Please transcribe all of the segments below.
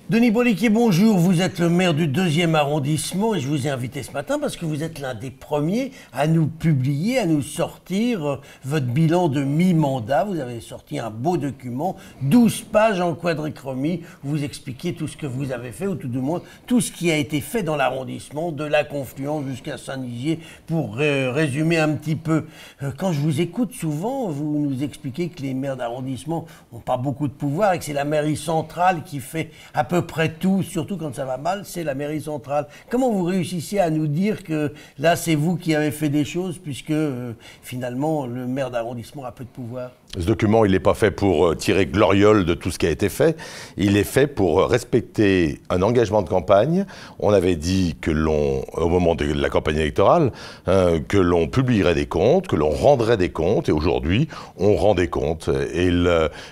Denis Bolliquier, bonjour. Vous êtes le maire du 2e arrondissement et je vous ai invité ce matin parce que vous êtes l'un des premiers à nous publier, à nous sortir votre bilan de mi-mandat. Vous avez sorti un beau document, 12 pages en quadrichromie, où vous expliquez tout ce que vous avez fait, ou tout du moins tout ce qui a été fait dans l'arrondissement, de la Confluence jusqu'à Saint-Nizier, pour résumer un petit peu. Quand je vous écoute souvent, vous nous expliquez que les maires d'arrondissement n'ont pas beaucoup de pouvoir et que c'est la mairie centrale qui fait à peu près tout, surtout quand ça va mal, c'est la mairie centrale. Comment vous réussissez à nous dire que là, c'est vous qui avez fait des choses, puisque finalement, le maire d'arrondissement a peu de pouvoir? Ce document, il n'est pas fait pour tirer gloriole de tout ce qui a été fait. Il est fait pour respecter un engagement de campagne. On avait dit que au moment de la campagne électorale, que l'on publierait des comptes, que l'on rendrait des comptes. Et aujourd'hui, on rend des comptes. Et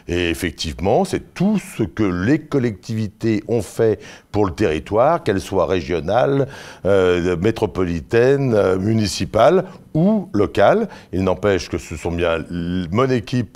effectivement, c'est tout ce que les collectivités ont fait pour le territoire, qu'elles soient régionales, métropolitaines, municipales ou locales. Il n'empêche que ce sont bien mon équipe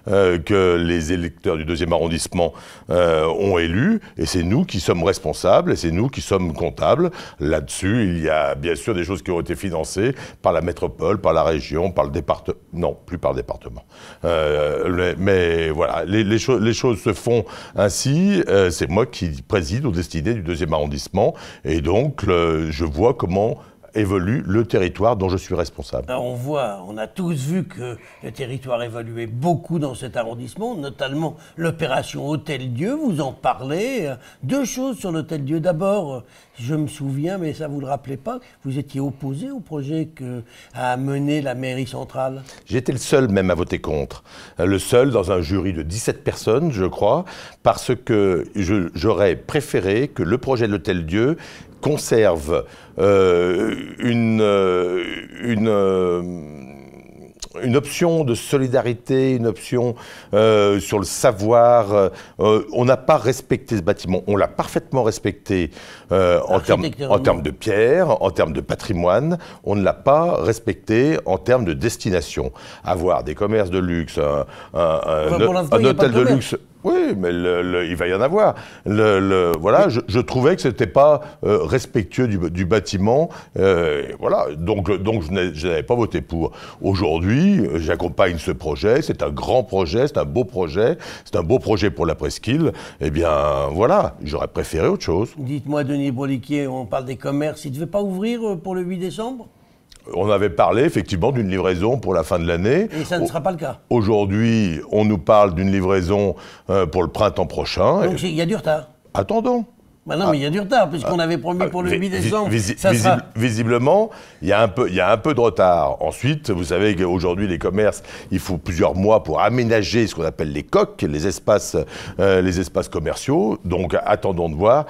que les électeurs du 2e arrondissement ont élu, et c'est nous qui sommes responsables, et c'est nous qui sommes comptables. Là-dessus, il y a bien sûr des choses qui ont été financées par la métropole, par la région, par le département. Non, plus par le département. Mais voilà, les choses se font ainsi. C'est moi qui préside aux destinées du 2e arrondissement, et donc je vois comment évolue le territoire dont je suis responsable. Alors on a tous vu que le territoire évoluait beaucoup dans cet arrondissement, notamment l'opération Hôtel-Dieu, vous en parlez. Deux choses sur l'Hôtel-Dieu. D'abord, je me souviens, mais ça vous le rappelez pas, vous étiez opposé au projet qu'a mené la mairie centrale. J'étais le seul même à voter contre. Le seul dans un jury de 17 personnes, je crois, parce que j'aurais préféré que le projet de l'Hôtel-Dieu conserve une option de solidarité, une option sur le savoir. On n'a pas respecté ce bâtiment. On l'a parfaitement respecté en termes de pierre, en termes de patrimoine. On ne l'a pas respecté en termes de destination. Avoir des commerces de luxe, un hôtel de luxe... Oui, mais il va y en avoir. Voilà, je trouvais que c'était pas respectueux du bâtiment. Voilà, donc je n'avais pas voté pour. Aujourd'hui, j'accompagne ce projet. C'est un grand projet, c'est un beau projet, c'est un beau projet pour la presqu'île. Eh bien, voilà, j'aurais préféré autre chose. Dites-moi, Denis Bolliquier, on parle des commerces. Ils ne devaient pas ouvrir pour le 8 décembre ? On avait parlé effectivement d'une livraison pour la fin de l'année. Et ça ne sera pas le cas. Aujourd'hui, on nous parle d'une livraison pour le printemps prochain. Donc il y a du retard. Attendons. Ben non, mais il y a du retard, puisqu'on avait promis pour le 8 décembre. Visiblement, il y a un peu de retard. Ensuite, vous savez qu'aujourd'hui, les commerces, il faut plusieurs mois pour aménager ce qu'on appelle les coques, les espaces commerciaux. Donc, attendons de voir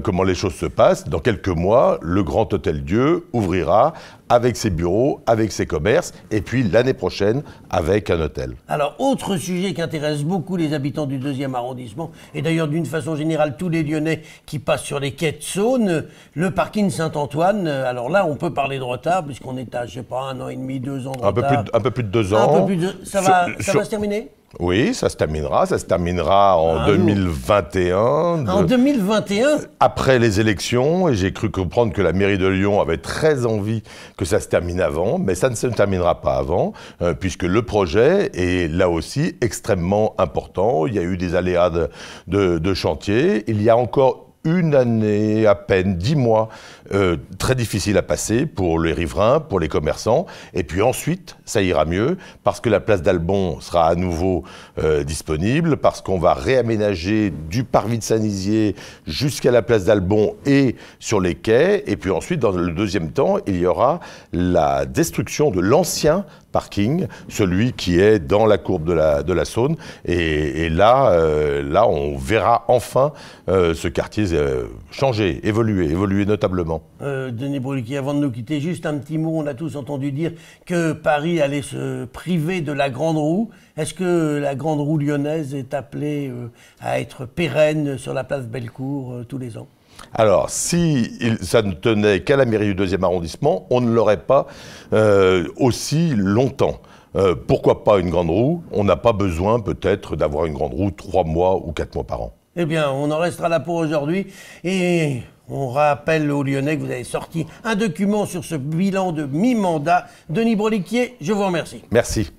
comment les choses se passent. Dans quelques mois, le Grand Hôtel-Dieu ouvrira avec ses bureaux, avec ses commerces, et puis l'année prochaine, avec un hôtel. Alors, autre sujet qui intéresse beaucoup les habitants du 2e arrondissement, et d'ailleurs d'une façon générale tous les Lyonnais qui passent sur les quais de Saône, le parking Saint-Antoine. Alors là, on peut parler de retard, puisqu'on est à, je sais pas, 1 an et demi, 2 ans de retard. Un peu plus de 2 ans. Ça va se terminer ? Oui, ça se terminera en 2021. En 2021 ? Après les élections, et j'ai cru comprendre que la mairie de Lyon avait très envie que ça se termine avant, mais ça ne se terminera pas avant, puisque le projet est là aussi extrêmement important. Il y a eu des aléas de chantier. Il y a encore une année, à peine 10 mois, très difficile à passer pour les riverains, pour les commerçants. Et puis ensuite, ça ira mieux, parce que la place d'Albon sera à nouveau disponible, parce qu'on va réaménager du parvis de Saint-Nizier jusqu'à la place d'Albon et sur les quais. Et puis ensuite, dans le deuxième temps, il y aura la destruction de l'ancien parking, celui qui est dans la courbe de la Saône. Et là, on verra enfin ce quartier changer, évoluer notablement. Denis Bolliquier, avant de nous quitter, juste un petit mot. On a tous entendu dire que Paris allait se priver de la Grande Roue. Est-ce que la Grande Roue lyonnaise est appelée à être pérenne sur la place Bellecour tous les ans ? Alors, si ça ne tenait qu'à la mairie du 2e arrondissement, on ne l'aurait pas aussi longtemps. Pourquoi pas une grande roue ? On n'a pas besoin peut-être d'avoir une grande roue 3 mois ou 4 mois par an. Eh bien, on en restera là pour aujourd'hui. Et on rappelle aux Lyonnais que vous avez sorti un document sur ce bilan de mi-mandat. Denis Broliquier, je vous remercie. Merci.